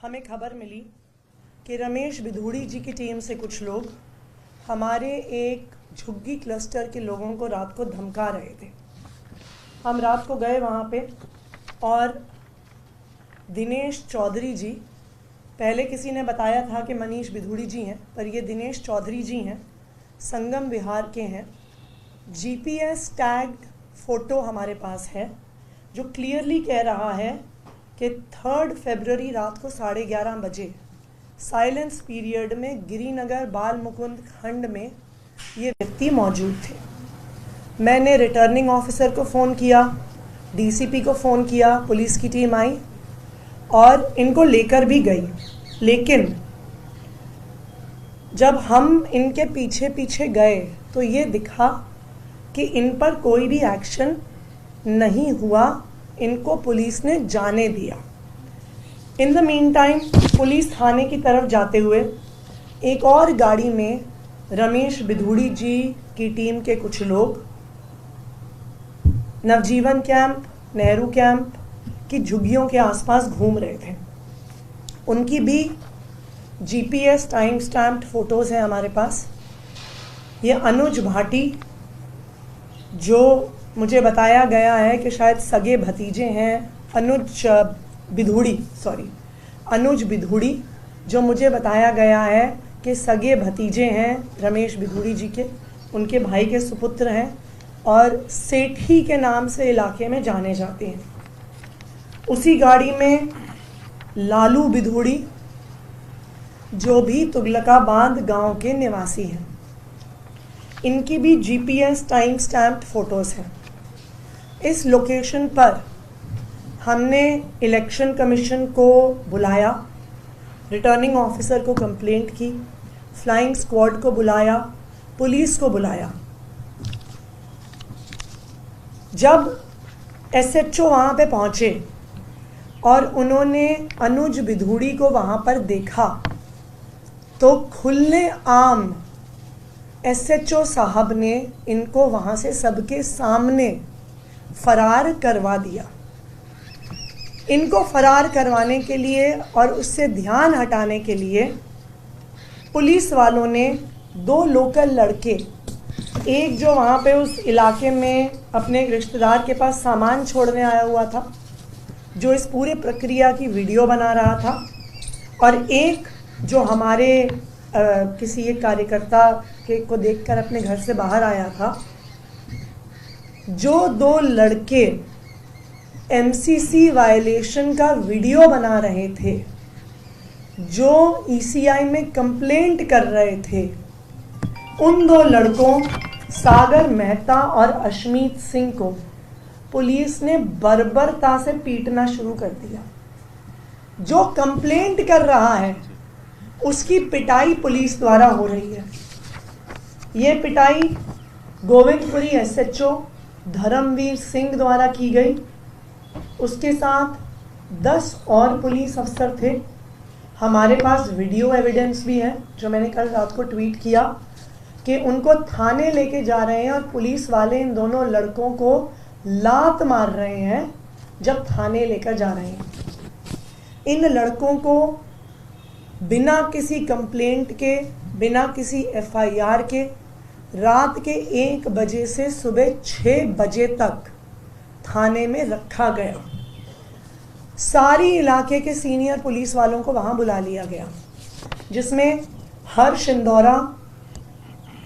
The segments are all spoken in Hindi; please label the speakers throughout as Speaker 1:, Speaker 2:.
Speaker 1: हमें खबर मिली कि रमेश बिधूड़ी जी की टीम से कुछ लोग हमारे एक झुग्गी क्लस्टर के लोगों को रात को धमका रहे थे। हम रात को गए वहाँ पे और दिनेश चौधरी जी, पहले किसी ने बताया था कि मनीष बिधूड़ी जी हैं, पर ये दिनेश चौधरी जी हैं, संगम विहार के हैं। जीपीएस टैग्ड फ़ोटो हमारे पास है जो क्लियरली कह रहा है कि 3 फरवरी रात को 11:30 बजे साइलेंस पीरियड में गिरिनगर बाल मुकुंद खंड में ये व्यक्ति मौजूद थे। मैंने रिटर्निंग ऑफिसर को फ़ोन किया, डीसीपी को फ़ोन किया, पुलिस की टीम आई और इनको लेकर भी गई। लेकिन जब हम इनके पीछे पीछे गए तो ये दिखा कि इन पर कोई भी एक्शन नहीं हुआ, इनको पुलिस ने जाने दिया। In the mean time police थाने की तरफ जाते हुए एक और गाड़ी में रमेश बिधूड़ी जी की टीम के कुछ लोग नवजीवन कैंप, नेहरू कैंप की झुग्गियों के आसपास घूम रहे थे। उनकी भी जीपीएस टाइम स्टैम्प्ड फ़ोटोज़ हैं हमारे पास। ये अनुज भाटी, जो मुझे बताया गया है कि शायद सगे भतीजे हैं, अनुज बिधूड़ी, जो मुझे बताया गया है कि सगे भतीजे हैं रमेश बिधूड़ी जी के, उनके भाई के सुपुत्र हैं और सेठी के नाम से इलाके में जाने जाते हैं। उसी गाड़ी में लालू बिधूड़ी, जो भी तुगलकाबाद गांव के निवासी हैं, इनकी भी जीपीएस टाइम स्टैम्प्ड फ़ोटोज़ हैं। इस लोकेशन पर हमने इलेक्शन कमीशन को बुलाया, रिटर्निंग ऑफिसर को कंप्लेंट की, फ्लाइंग स्क्वाड को बुलाया, पुलिस को बुलाया। जब एसएचओ वहाँ पे पहुँचे और उन्होंने अनुज बिधूड़ी को वहाँ पर देखा तो खुले आम एसएचओ साहब ने इनको वहाँ से सबके सामने फरार करवा दिया। इनको फरार करवाने के लिए और उससे ध्यान हटाने के लिए पुलिस वालों ने 2 लोकल लड़के, एक जो वहाँ पे उस इलाके में अपने रिश्तेदार के पास सामान छोड़ने आया हुआ था, जो इस पूरे प्रक्रिया की वीडियो बना रहा था, और एक जो हमारे किसी एक कार्यकर्ता को देखकर अपने घर से बाहर आया था। जो 2 लड़के एमसीसी वायलेशन का वीडियो बना रहे थे, जो ईसीआई में कंप्लेंट कर रहे थे, उन 2 लड़कों सागर मेहता और अशमीत सिंह को पुलिस ने बर्बरता से पीटना शुरू कर दिया। जो कंप्लेंट कर रहा है उसकी पिटाई पुलिस द्वारा हो रही है। ये पिटाई गोविंदपुरी एसएचओ धर्मवीर सिंह द्वारा की गई। उसके साथ 10 और पुलिस अफसर थे। हमारे पास वीडियो एविडेंस भी है, जो मैंने कल रात को ट्वीट किया कि उनको थाने लेके जा रहे हैं और पुलिस वाले इन दोनों लड़कों को लात मार रहे हैं जब थाने लेकर जा रहे हैं। इन लड़कों को बिना किसी कंप्लेंट के, बिना किसी एफआईआर के रात के 1 बजे से सुबह 6 बजे तक थाने में रखा गया। सारी इलाके के सीनियर पुलिस वालों को वहाँ बुला लिया गया, जिसमें हर्ष इंदौरा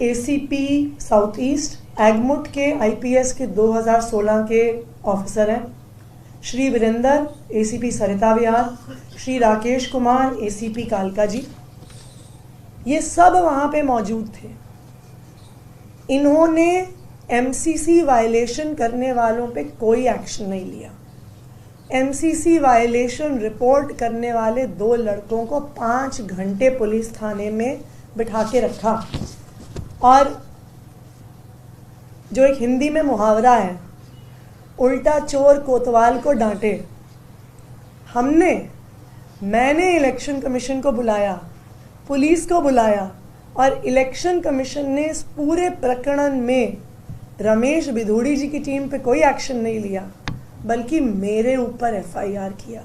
Speaker 1: एसीपी साउथ ईस्ट, एगमुट के आईपीएस के 2016 के ऑफिसर हैं, श्री वीरेंद्र एसीपी सरिता विहार, श्री राकेश कुमार एसीपी कालका जी, ये सब वहाँ पे मौजूद थे। इन्होंने एमसीसी वायलेशन करने वालों पे कोई एक्शन नहीं लिया। एमसीसी वायलेशन रिपोर्ट करने वाले 2 लड़कों को 5 घंटे पुलिस थाने में बिठा के रखा। और जो एक हिंदी में मुहावरा है, उल्टा चोर कोतवाल को डांटे, मैंने इलेक्शन कमीशन को बुलाया, पुलिस को बुलाया, और इलेक्शन कमीशन ने इस पूरे प्रकरण में रमेश बिधूड़ी जी की टीम पे कोई एक्शन नहीं लिया, बल्कि मेरे ऊपर एफआईआर किया।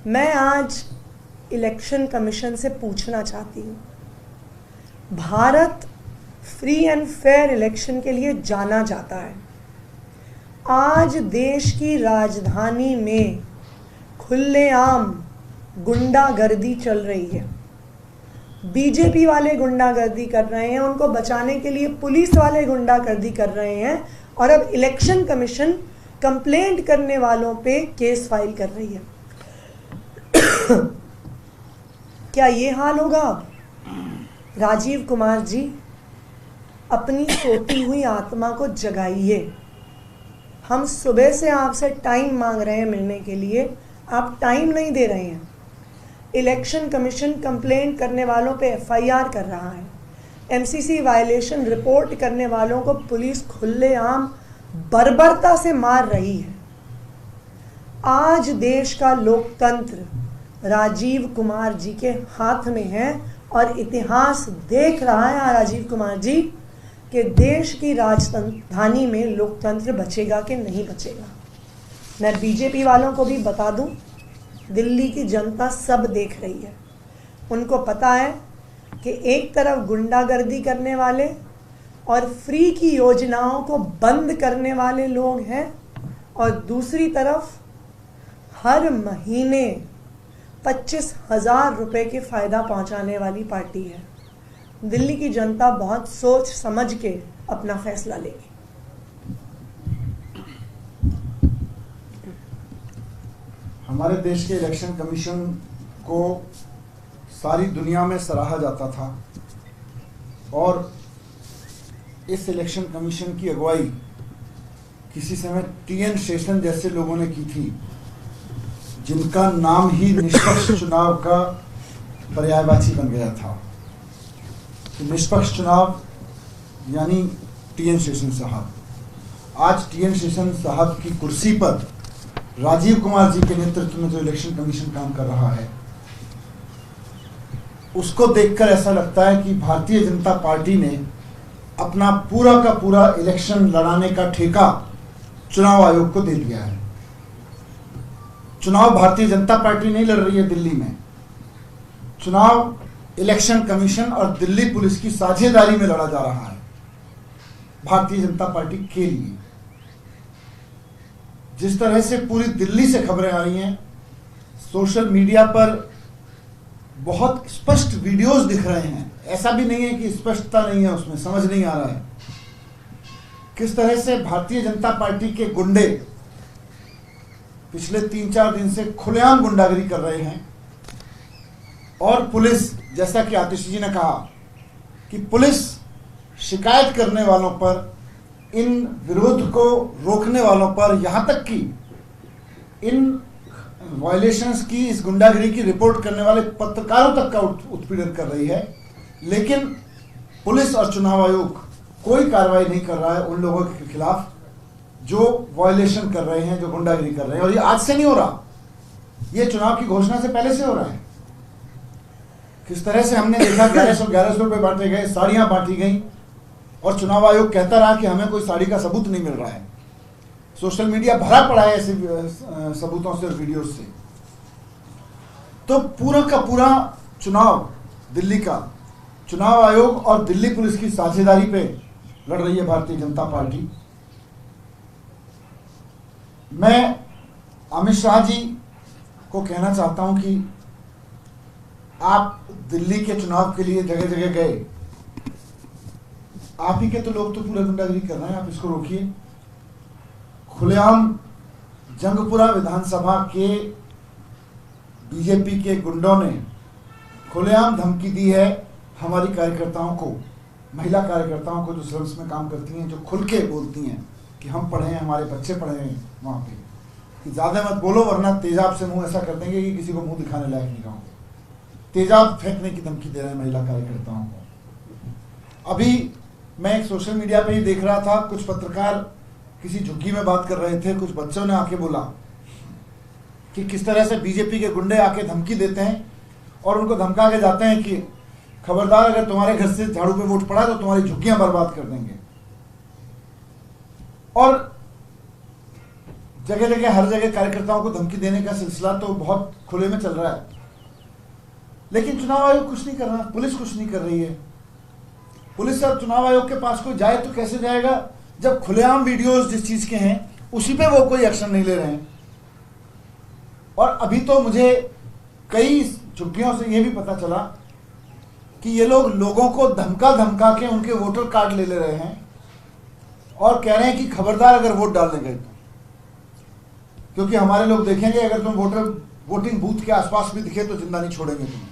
Speaker 1: मैं आज इलेक्शन कमीशन से पूछना चाहती हूँ, Bharat free and fair election के लिए जाना जाता है। आज देश की राजधानी में खुलेआम गुंडागर्दी चल रही है। बीजेपी वाले गुंडागर्दी कर रहे हैं, उनको बचाने के लिए पुलिस वाले गुंडागर्दी कर रहे हैं, और अब इलेक्शन कमीशन कंप्लेंट करने वालों पे केस फाइल कर रही है। क्या ये हाल होगा अब? राजीव कुमार जी, अपनी सोती हुई आत्मा को जगाइए। हम सुबह से आपसे टाइम मांग रहे हैं मिलने के लिए, आप टाइम नहीं दे रहे हैं। इलेक्शन कमीशन कंप्लेंट करने वालों पे एफआईआर कर रहा है, एमसीसी वायलेशन रिपोर्ट करने वालों को पुलिस खुलेआम बर्बरता से मार रही है। आज देश का लोकतंत्र राजीव कुमार जी के हाथ में है, और इतिहास देख रहा है राजीव कुमार जी कि देश की राजधानी में लोकतंत्र बचेगा कि नहीं बचेगा। मैं बीजेपी वालों को भी बता दूं, दिल्ली की जनता सब देख रही है। उनको पता है कि एक तरफ गुंडागर्दी करने वाले और फ्री की योजनाओं को बंद करने वाले लोग हैं, और दूसरी तरफ हर महीने 25,000 रुपए के फायदा पहुंचाने वाली पार्टी है। दिल्ली की जनता बहुत सोच समझ के अपना फैसला लेगी।
Speaker 2: हमारे देश के इलेक्शन कमीशन को सारी दुनिया में सराहा जाता था, और इस इलेक्शन कमीशन की अगुवाई किसी समय टीएन शेषन जैसे लोगों ने की थी, जिनका नाम ही निष्पक्ष चुनाव का पर्यायवाची बन गया था। तो निष्पक्ष चुनाव यानी टीएन शेषन साहब। आज टीएन शेषन साहब की कुर्सी पर राजीव कुमार जी के नेतृत्व में जो इलेक्शन कमीशन काम कर रहा है, उसको देखकर ऐसा लगता है कि भारतीय जनता पार्टी ने अपना पूरा का पूरा इलेक्शन लड़ाने का ठेका चुनाव आयोग को दे दिया है। चुनाव भारतीय जनता पार्टी नहीं लड़ रही है दिल्ली में, चुनाव इलेक्शन कमीशन और दिल्ली पुलिस की साझेदारी में लड़ा जा रहा है भारतीय जनता पार्टी के लिए। जिस तरह से पूरी दिल्ली से खबरें आ रही हैं, सोशल मीडिया पर बहुत स्पष्ट वीडियोस दिख रहे हैं, ऐसा भी नहीं है कि स्पष्टता नहीं है उसमें, समझ नहीं आ रहा है किस तरह से भारतीय जनता पार्टी के गुंडे पिछले 3-4 दिन से खुलेआम गुंडागिरी कर रहे हैं। और पुलिस, जैसा कि आतिशी जी ने कहा कि पुलिस शिकायत करने वालों पर, इन विरोध को रोकने वालों पर, यहां तक कि इन वायलेशंस की, इस गुंडागिरी की रिपोर्ट करने वाले पत्रकारों तक का उत्पीड़न कर रही है। लेकिन पुलिस और चुनाव आयोग कोई कार्रवाई नहीं कर रहा है उन लोगों के खिलाफ जो वायलेशन कर रहे हैं, जो गुंडागिरी कर रहे हैं। और ये आज से नहीं हो रहा, ये चुनाव की घोषणा से पहले से हो रहा है। किस तरह से हमने देखा 1100 रुपए बांटे गए, साड़ियां बांटी गई, और चुनाव आयोग कहता रहा कि हमें कोई साड़ी का सबूत नहीं मिल रहा है। सोशल मीडिया भरा पड़ा है ऐसे सबूतों से और वीडियो से। तो पूरा का पूरा चुनाव दिल्ली का चुनाव आयोग और दिल्ली पुलिस की साझेदारी पे लड़ रही है भारतीय जनता पार्टी। मैं अमित शाह जी को कहना चाहता हूं कि आप दिल्ली के चुनाव के लिए जगह जगह गए, आप ही के तो लोग तो पूरा गुंडागिरी कर रहे हैं, आप इसको रोकिए। खुलेआम जंगपुरा विधानसभा के बीजेपी के गुंडों ने खुलेआम धमकी दी है हमारी कार्यकर्ताओं को, महिला कार्यकर्ताओं को जो सर्विस में काम करती हैं, जो खुल के बोलती हैं कि हम पढ़े हैं, हमारे बच्चे पढ़े हैं वहाँ पे, कि ज़्यादा मत बोलो वरना तेजाब से मुंह ऐसा कर देंगे कि किसी को मुंह दिखाने लायक नहीं रहोगे। तेजाब फेंकने की धमकी दे रहे हैं महिला कार्यकर्ताओं को। अभी मैं एक सोशल मीडिया पे ही देख रहा था, कुछ पत्रकार किसी झुग्गी में बात कर रहे थे, कुछ बच्चों ने आके बोला कि किस तरह से बीजेपी के गुंडे आके धमकी देते हैं और उनको धमका के जाते हैं कि खबरदार अगर तुम्हारे घर से झाड़ू पे वोट पड़ा तो तुम्हारी झुग्गियां बर्बाद कर देंगे। और जगह जगह हर जगह कार्यकर्ताओं को धमकी देने का सिलसिला तो बहुत खुले में चल रहा है, लेकिन चुनाव आयोग कुछ नहीं कर रहा, पुलिस कुछ नहीं कर रही है। पुलिस और चुनाव आयोग के पास कोई जाए तो कैसे जाएगा जब खुलेआम वीडियोस जिस चीज के हैं उसी पे वो कोई एक्शन नहीं ले रहे हैं। और अभी तो मुझे कई झुग्गियों से ये भी पता चला कि ये लोगों को धमका के उनके वोटर कार्ड ले रहे हैं और कह रहे हैं कि खबरदार अगर वोट डालने गए तो, क्योंकि हमारे लोग देखेंगे अगर तुम वोटिंग बूथ के आसपास भी दिखे तो जिंदा नहीं छोड़ेंगे तुम्हें।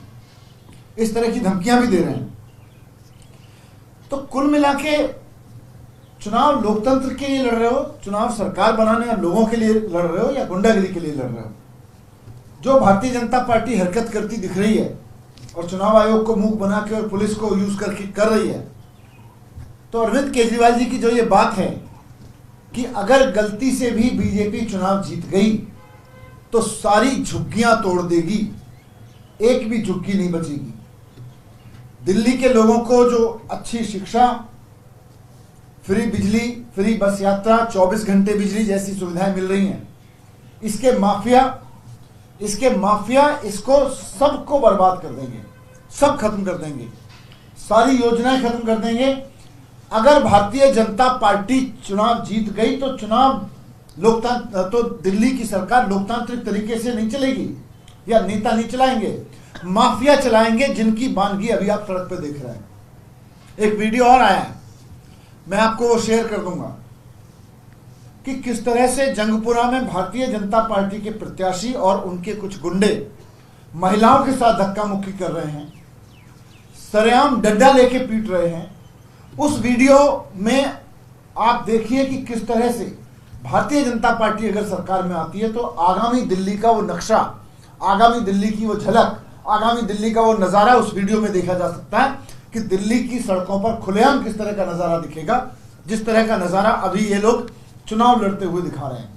Speaker 2: इस तरह की धमकियां भी दे रहे हैं। तो कुल मिला के चुनाव लोकतंत्र के लिए लड़ रहे हो, चुनाव सरकार बनाने और लोगों के लिए लड़ रहे हो, या गुंडागिरी के लिए लड़ रहे हो? जो भारतीय जनता पार्टी हरकत करती दिख रही है और चुनाव आयोग को मूक बना के और पुलिस को यूज करके कर रही है, तो अरविंद केजरीवाल जी की जो ये बात है कि अगर गलती से भी बीजेपी चुनाव जीत गई तो सारी झुग्गियां तोड़ देगी, एक भी झुग्गी नहीं बचेगी। दिल्ली के लोगों को जो अच्छी शिक्षा, फ्री बिजली, फ्री बस यात्रा, 24 घंटे बिजली जैसी सुविधाएं मिल रही हैं, इसके माफिया इसको सबको बर्बाद कर देंगे, सब खत्म कर देंगे, सारी योजनाएं खत्म कर देंगे। अगर भारतीय जनता पार्टी चुनाव जीत गई तो तो दिल्ली की सरकार लोकतांत्रिक तरीके से नहीं चलेगी, या नेता नहीं चलाएंगे, माफिया चलाएंगे, जिनकी बानगी अभी आप सड़क पे देख रहे हैं। एक वीडियो और आया है, मैं आपको वो शेयर कर दूंगा कि किस तरह से जंगपुरा में भारतीय जनता पार्टी के प्रत्याशी और उनके कुछ गुंडे महिलाओं के साथ धक्का मुक्की कर रहे हैं, सरेआम डंडा लेके पीट रहे हैं। उस वीडियो में आप देखिए कि किस तरह से भारतीय जनता पार्टी अगर सरकार में आती है तो आगामी दिल्ली का वो नक्शा, आगामी दिल्ली की वो झलक, आगामी दिल्ली का वो नजारा उस वीडियो में देखा जा सकता है कि दिल्ली की सड़कों पर खुलेआम किस तरह का नजारा दिखेगा, जिस तरह का नजारा अभी ये लोग चुनाव लड़ते हुए दिखा रहे हैं।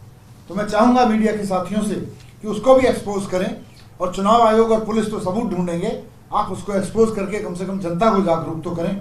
Speaker 2: तो मैं चाहूंगा मीडिया के साथियों से कि उसको भी एक्सपोज करें, और चुनाव आयोग और पुलिस तो सबूत ढूंढेंगे, आप उसको एक्सपोज करके कम से कम जनता को जागरूक तो करें।